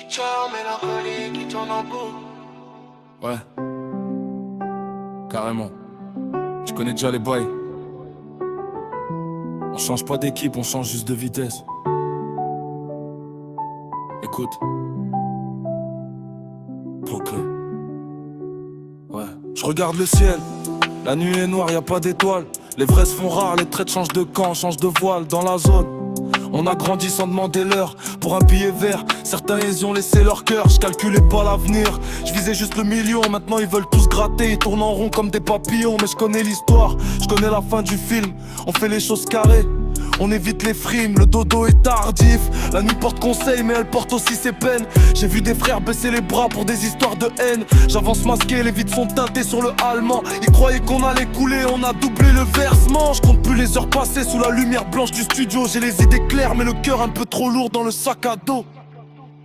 Chicha, mélancolie qui tourne en boucle. Ouais, carrément. Tu connais déjà les bails. On change pas d'équipe, on change juste de vitesse. Écoute. Brooklyn. Ouais. Je regarde le ciel. La nuit est noire, y a pas d'étoiles. Les vrais se font rares, les traites changent de camp, changent de voile dans la zone. On a grandi sans demander l'heure. Pour un billet vert, certains ils ont laissé leur cœur. Je calculais pas l'avenir, je visais juste le million. Maintenant ils veulent tous gratter, ils tournent en rond comme des papillons. Mais je connais l'histoire, je connais la fin du film. On fait les choses carrées, on évite les frimes, le dodo est tardif. La nuit porte conseil mais elle porte aussi ses peines. J'ai vu des frères baisser les bras pour des histoires de haine. J'avance masqué, les vitres sont teintées sur le allemand. Ils croyaient qu'on allait couler, on a doublé le versement. Je compte plus les heures passées sous la lumière blanche du studio. J'ai les idées claires mais le cœur un peu trop lourd dans le sac à dos.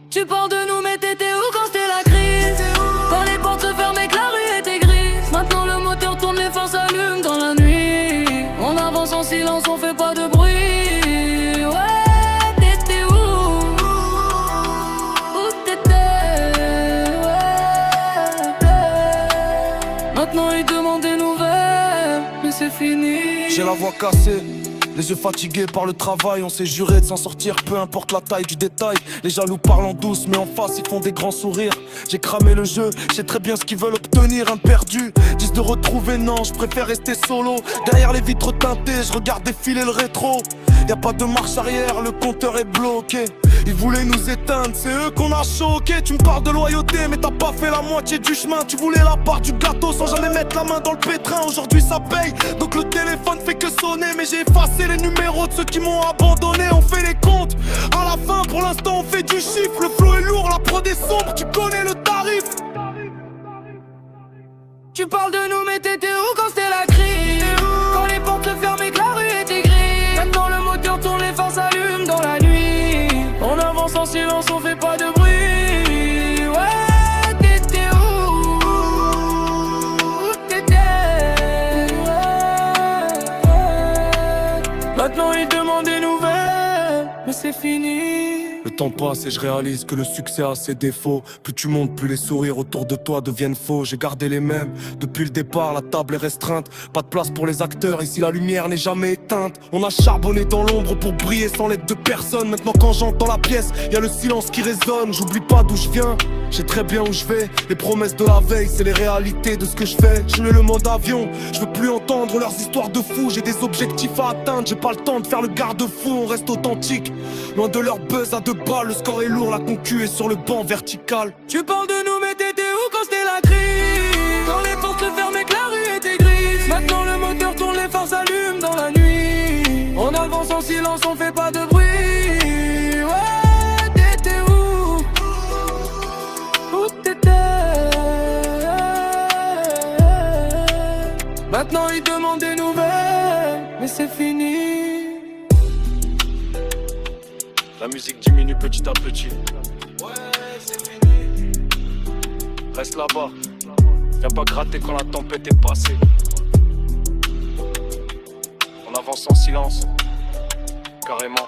Tu parles de nous mais t'étais où quand c'était la crise? Quand les portes se fermaient que la rue était grise. Maintenant le moteur tourne, les phares s'allument dans la nuit. On avance en silence, on fait pas de bruit. Ouais, t'étais où? Où t'étais? Ouais. Maintenant ils demandent des nouvelles, mais c'est fini. J'ai la voix cassée, les yeux fatigués par le travail. On s'est juré de s'en sortir, peu importe la taille du détail. Les jaloux parlent en douce, mais en face ils font des grands sourires. J'ai cramé le jeu, je sais très bien ce qu'ils veulent obtenir. Un perdu, disent de retrouver, non, je préfère rester solo. Derrière les vitres teintées, je regarde défiler le rétro. Y'a pas de marche arrière, le compteur est bloqué. Ils voulaient nous éteindre, c'est eux qu'on a choqué. Tu me parles de loyauté, mais t'as pas fait la moitié du chemin. Tu voulais la part du gâteau sans jamais mettre la main dans le pétrin. Aujourd'hui ça paye, donc le téléphone fait que sonner. Mais j'ai effacé les numéros de ceux qui m'ont abandonné. On fait les comptes, à la fin pour l'instant on fait du chiffre. Le flow est lourd, la prod est sombre, tu connais le tarif. Tu parles de nous mais t'étais où quand c'était la crise? Quand les portes se fermaient que la rue était grise. Maintenant le moteur tourne, les phares s'allument dans la nuit. On avance en silence, on fait pas de bruit. Ouais, t'étais où? Où t'étais? Ouais. Maintenant ils demandent des nouvelles, mais c'est fini. Le temps passe et je réalise que le succès a ses défauts. Plus tu montes, plus les sourires autour de toi deviennent faux. J'ai gardé les mêmes depuis le départ, la table est restreinte. Pas de place pour les acteurs, ici la lumière n'est jamais éteinte. On a charbonné dans l'ombre pour briller sans l'aide de personne. Maintenant quand j'entends la pièce, y a le silence qui résonne. J'oublie pas d'où je viens, je sais très bien où je vais. Les promesses de la veille, c'est les réalités de ce que je fais. Je mets le mode avion, je veux plus entendre leurs histoires de fous. J'ai des objectifs à atteindre, j'ai pas le temps de faire le garde-fou. On reste authentique, loin de leur buzz à 2 balles. Le score est lourd, la concu est sur le banc vertical. Tu parles de nous mais t'étais où quand c'était la crise? Quand les portes se fermaient que la rue était grise. Maintenant le moteur tourne, les phares s'allument dans la nuit. On avance en silence, on fait pas de bruit. Ouais, t'étais où? Où t'étais? Maintenant ils demandent des nouvelles, mais c'est fini. La musique diminue petit à petit. Ouais, c'est fini. Reste là-bas, viens pas gratter quand la tempête est passée. On avance en silence, carrément.